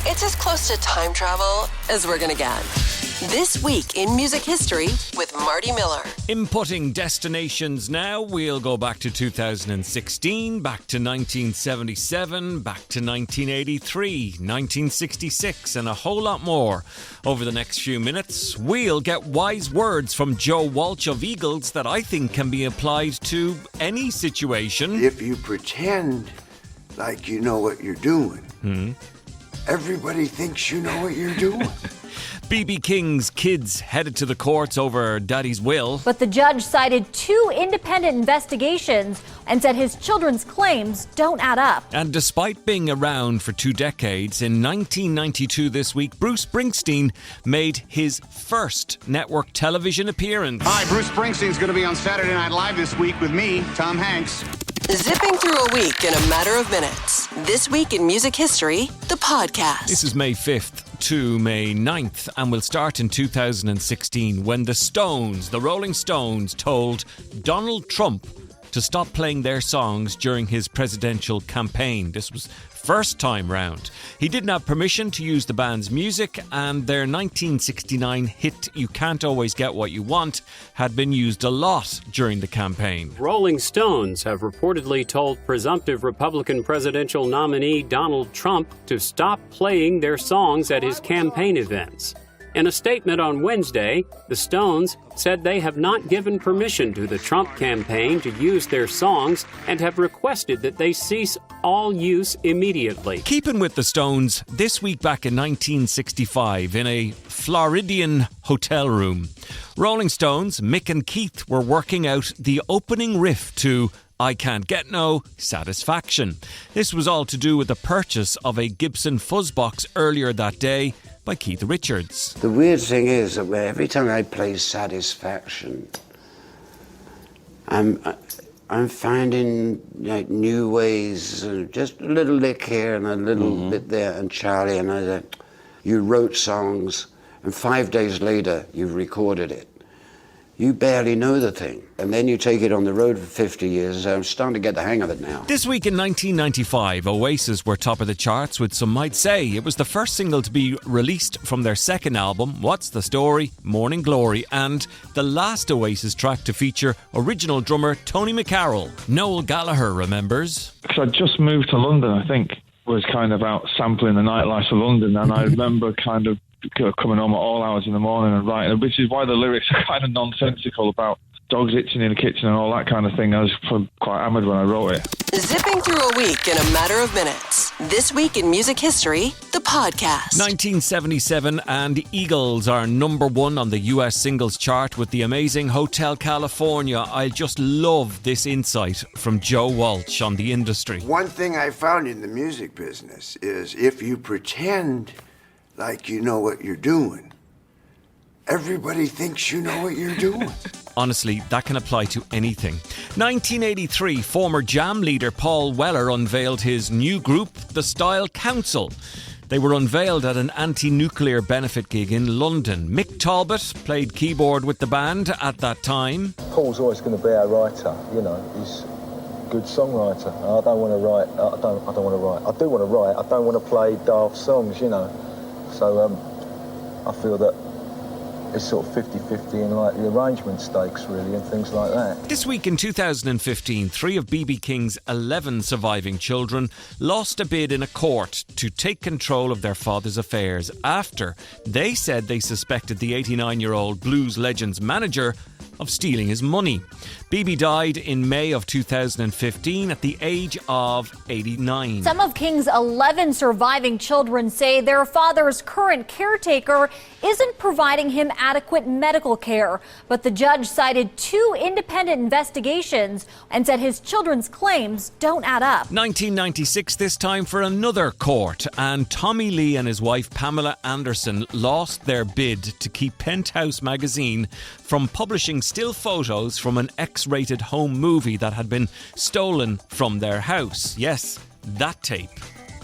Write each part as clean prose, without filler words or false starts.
It's as close to time travel as we're gonna get. This week in music history with Marty Miller. Inputting destinations now, we'll go back to 2016, back to 1977, back to 1983, 1966 and a whole lot more. Over the next few minutes, we'll get wise words from Joe Walsh of Eagles that I think can be applied to any situation. If you pretend like you know what you're doing, everybody thinks you know what you're doing. B.B. King's kids headed to the courts over Daddy's will. But the judge cited 2 independent investigations and said his children's claims don't add up. And despite being around for 2 decades, in 1992 this week, Bruce Springsteen made his first network television appearance. Hi, Bruce Springsteen's going to be on Saturday Night Live this week with me, Tom Hanks. Zipping through a week in a matter of minutes. This week in music history, the podcast. This is May 5th to May 9th, and we'll start in 2016 when the Rolling Stones, told Donald Trump to stop playing their songs during his presidential campaign. This was first time round. He didn't have permission to use the band's music, and their 1969 hit You Can't Always Get What You Want had been used a lot during the campaign. Rolling Stones have reportedly told presumptive Republican presidential nominee Donald Trump to stop playing their songs at his campaign events. In a statement on Wednesday, the Stones said they have not given permission to the Trump campaign to use their songs and have requested that they cease all use immediately. Keeping with the Stones, this week back in 1965, in a Floridian hotel room, Rolling Stones, Mick and Keith were working out the opening riff to I Can't Get No Satisfaction. This was all to do with the purchase of a Gibson Fuzzbox earlier that day by Keith Richards. The weird thing is that every time I play Satisfaction, I'm finding like new ways, just a little lick here and a little bit there, and Charlie and I said, you wrote songs and 5 days later you've recorded it. You barely know the thing. And then you take it on the road for 50 years. I'm starting to get the hang of it now. This week in 1995, Oasis were top of the charts with Some Might Say. It was the first single to be released from their second album, What's the Story? Morning Glory, and the last Oasis track to feature original drummer Tony McCarroll. Noel Gallagher remembers. Because I just moved to London, I think, was kind of out sampling the nightlife of London, and I remember kind of coming home at all hours in the morning and writing, which is why the lyrics are kind of nonsensical about dogs itching in the kitchen and all that kind of thing. I was quite hammered when I wrote it. Zipping through a week in a matter of minutes. This week in music history, the podcast. 1977, and Eagles are number 1 on the US singles chart with the amazing Hotel California. I just love this insight from Joe Walsh on the industry. One thing I found in the music business is if you pretend like you know what you're doing, everybody thinks you know what you're doing. Honestly, that can apply to anything. 1983, former Jam leader Paul Weller unveiled his new group, The Style Council. They were unveiled at an anti-nuclear benefit gig in London. Mick Talbot played keyboard with the band at that time. Paul's always going to be our writer, you know, he's a good songwriter. I don't want to write, I do want to write, I don't want to play daft songs, you know. So I feel that it's sort of 50-50 in like the arrangement stakes really and things like that. This week in 2015, 3 of B.B. King's 11 surviving children lost a bid in a court to take control of their father's affairs after they said they suspected the 89-year-old blues legend's manager of stealing his money. BB died in May of 2015 at the age of 89. Some of King's 11 surviving children say their father's current caretaker isn't providing him adequate medical care. But the judge cited 2 independent investigations and said his children's claims don't add up. 1996 this time for another court, and Tommy Lee and his wife Pamela Anderson lost their bid to keep Penthouse magazine from publishing still photos from an X-rated home movie that had been stolen from their house. Yes, that tape.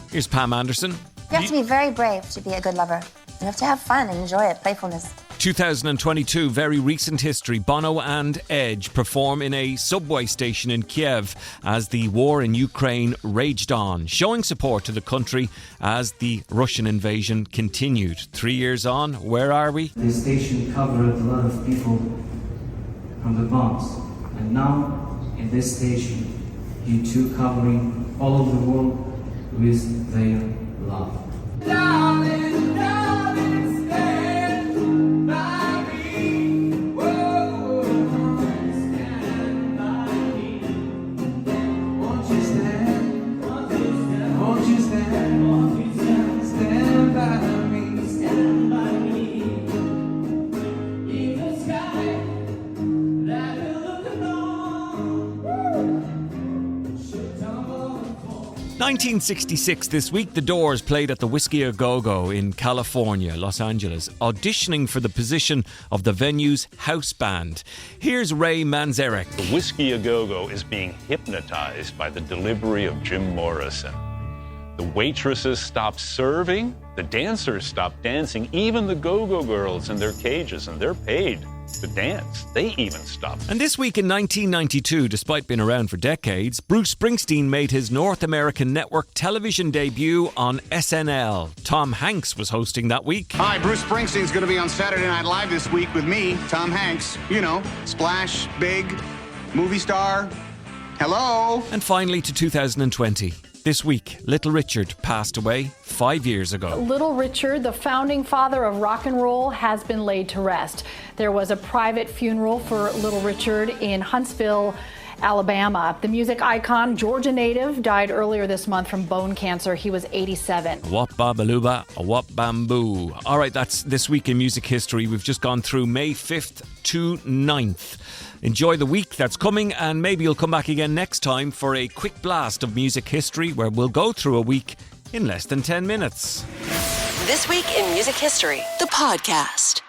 Here's Pam Anderson. You have to be very brave to be a good lover. You have to have fun and enjoy it, playfulness. 2022, very recent history. Bono and Edge perform in a subway station in Kiev as the war in Ukraine raged on, showing support to the country as the Russian invasion continued. 3 years on, where are we? The station covered a lot of people from the bombs. And now, in this station, you two covering all over the world with their love. Darling, darling, stand by me. Whoa, stand by me. Won't you stand? Won't you stand? Won't you stand? Won't you stand? Stand by me. Stand by me. In the sky, that will look along. 1966 this week, The Doors played at the Whiskey A Go-Go in California, Los Angeles, auditioning for the position of the venue's house band. Here's Ray Manzarek. The Whiskey A Go-Go is being hypnotized by the delivery of Jim Morrison. The waitresses stop serving, the dancers stop dancing, even the go-go girls in their cages, and they're paid to dance. They even stop. And this week in 1992, despite being around for decades, Bruce Springsteen made his North American network television debut on SNL. Tom Hanks was hosting that week. Hi, Bruce Springsteen's going to be on Saturday Night Live this week with me, Tom Hanks. You know, splash, big, movie star. Hello. And finally to 2020. This week, Little Richard passed away 5 years ago. Little Richard, the founding father of rock and roll, has been laid to rest. There was a private funeral for Little Richard in Huntsville, Alabama. The music icon, Georgia native, died earlier this month from bone cancer. He was 87. Wop babaluba, a wop bamboo. All right, that's this week in music history. We've just gone through May 5th to 9th. Enjoy the week that's coming, and maybe you'll come back again next time for a quick blast of music history where we'll go through a week in less than 10 minutes. This Week in Music History, the podcast.